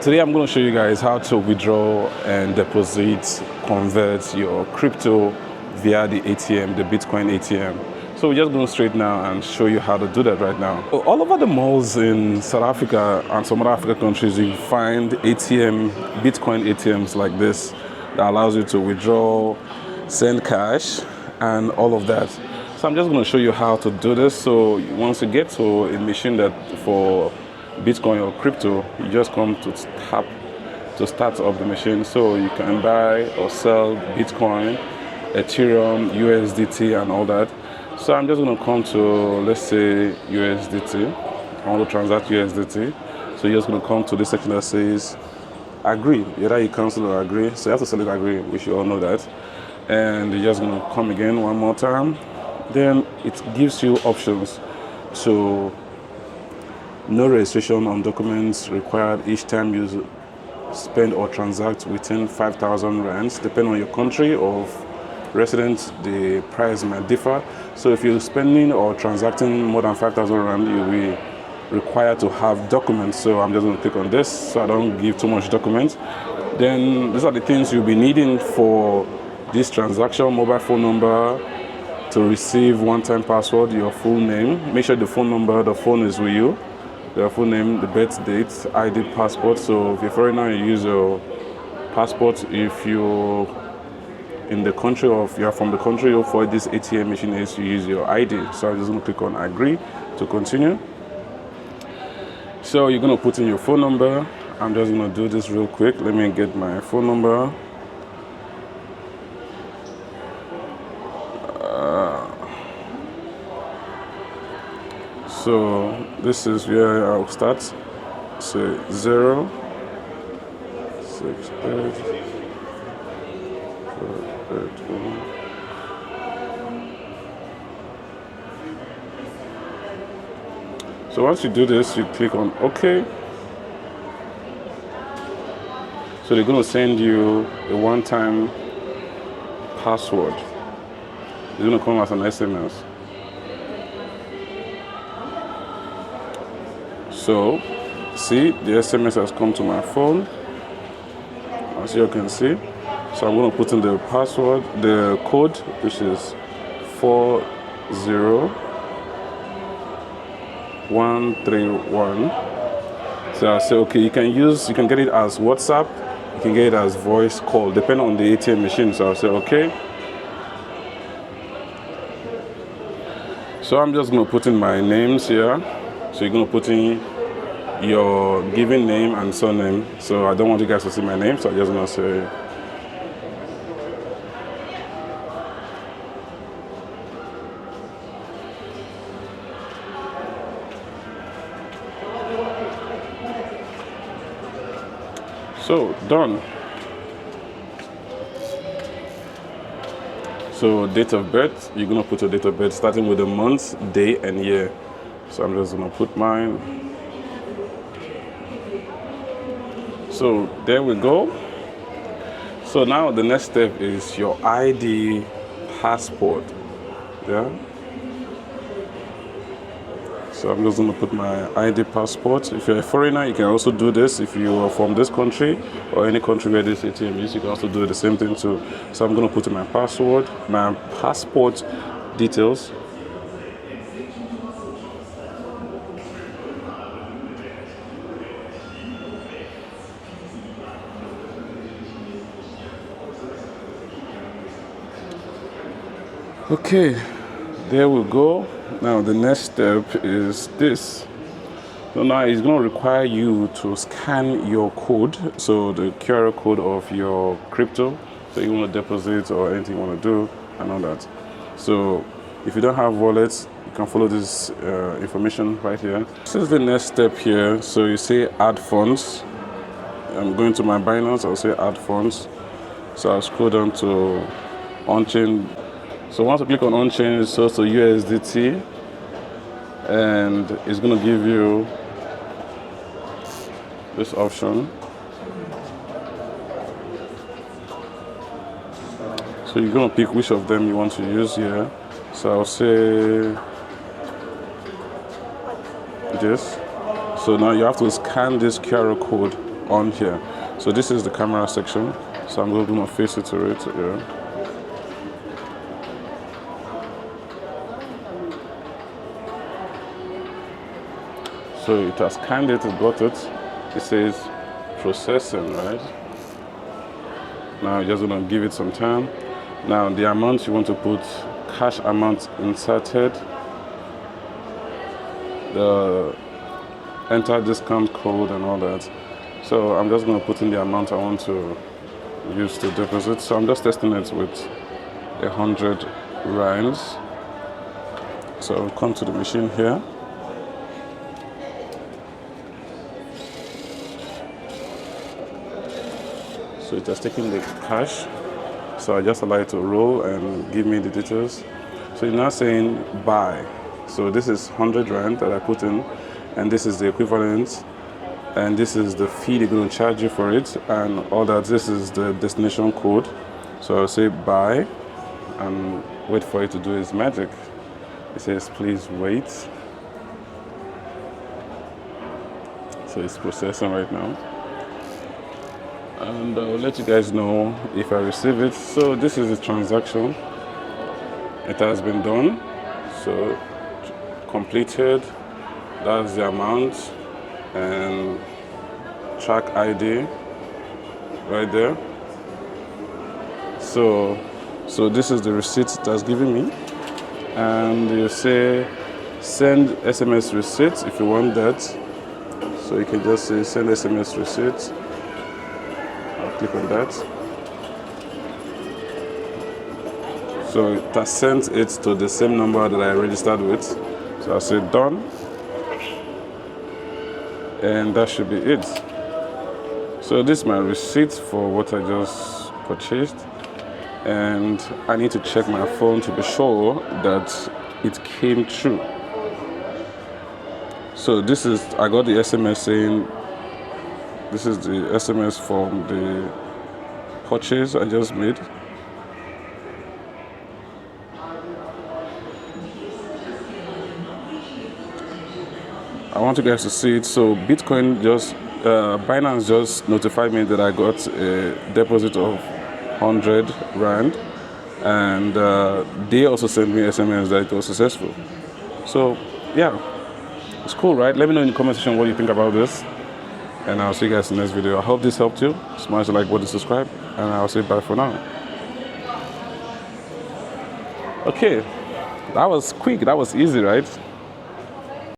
Today I'm going to show you guys how to withdraw and deposit, convert your crypto via the ATM, the Bitcoin ATM. So we're just going straight now and show you how to do that right now. So all over the malls in South Africa and some other African countries, you find ATM, Bitcoin ATMs like this that allows you to withdraw, send cash, and all of that. So I'm just going to show you how to do this. So once you get to a machine that for Bitcoin or crypto, you just come to tap to start up the machine. So you can buy or sell Bitcoin, Ethereum, USDT, and all that. So I'm just going to come to, let's say, USDT. I want to transact USDT. So you're just going to come to this section that says agree. Either you cancel or agree. So you have to select agree. We should all know that. And you're just going to come again one more time. Then it gives you options to no registration on documents required each time you spend or transact within 5,000 rands. Depending on your country of residence, the price might differ. So if you're spending or transacting more than 5,000 rand, you'll be required to have documents. So I'm just going to click on this so I don't give too much documents. Then these are the things you'll be needing for this transaction: mobile phone number, to receive one-time password, your full name. Make sure the phone number, the phone is with you. The full name, the birth date, ID, passport. So if you're foreigner, you use your passport. If you're in the country or if you're from the country or for this ATM machine is, you use your ID. So I'm just going to click on agree to continue. So you're going to put in your phone number. I'm just going to do this real quick. Let me get my phone number. So this is where I'll start. So 0, 6, 8, 4, 8, 1. So once you do this, you click on OK. So they're going to send you a one-time password. It's going to come as an SMS. So, see, the SMS has come to my phone, as you can see. So I'm going to put in the password, the code, which is 40131. So I say, okay, you can get it as WhatsApp, you can get it as voice call, depending on the ATM machine. So I'll say, okay. So I'm just going to put in my names here. So you're going to put in your given name and surname. So I don't want you guys to see my name, so I'm just going to say so done. So date of birth, you're going to put your date of birth starting with the month, day, and year. So I'm just going to put mine. So there we go. So now the next step is your ID passport. Yeah. So I'm just going to put my ID passport. If you're a foreigner, you can also do this. If you are from this country or any country where this ATM is, you can also do the same thing too. So I'm going to put in my password, my passport details. Okay, there we go. Now the next step is this. So now it's going to require you to scan your code, so the QR code of your crypto, so you want to deposit or anything you want to do and all that. So if you don't have wallets, you can follow this information right here. This is the next step here. So you say add funds. I'm going to my Binance, I'll say add funds. So I'll scroll down to on-chain. So once I click on on-chain, it's also USDT, and it's going to give you this option. So you're going to pick which of them you want to use here. So I'll say this. So now you have to scan this QR code on here. So this is the camera section. So I'm going to face it to it. Yeah. So it has scanned it, it got it. It says processing, right? Now you're just gonna give it some time. Now the amount you want to put, cash amount inserted, the enter discount code and all that. So I'm just gonna put in the amount I want to use to deposit. So I'm just testing it with 100 rands. So I'll come to the machine here. So it has taken the cash. So I just allow it to roll and give me the details. So it's now saying buy. So this is 100 rand that I put in, and this is the equivalent, and this is the fee they're going to charge you for it, and all that. This is the destination code. So I'll say buy and wait for it to do its magic. It says please wait. So it's processing right now. And I'll let you guys know if I receive it. So this is the transaction. It has been done. So completed. That's the amount and track ID right there. So this is the receipt it has given me. And you say send SMS receipt if you want that. So you can just say send SMS receipt. Click on that. So it has sent it to the same number that I registered with. So I'll say done. And that should be it. So this is my receipt for what I just purchased. And I need to check my phone to be sure that it came true. So this is, I got the SMS saying, this is the SMS from the purchase I just made. I want you guys to see it. So Bitcoin just, Binance just notified me that I got a deposit of 100 rand, and they also sent me SMS that it was successful. So yeah, it's cool, right? Let me know in the comment section what you think about this. And I'll see you guys in the next video. I hope this helped you. Smash the like button, subscribe, and I'll say bye for now. Okay, that was quick. That was easy, right?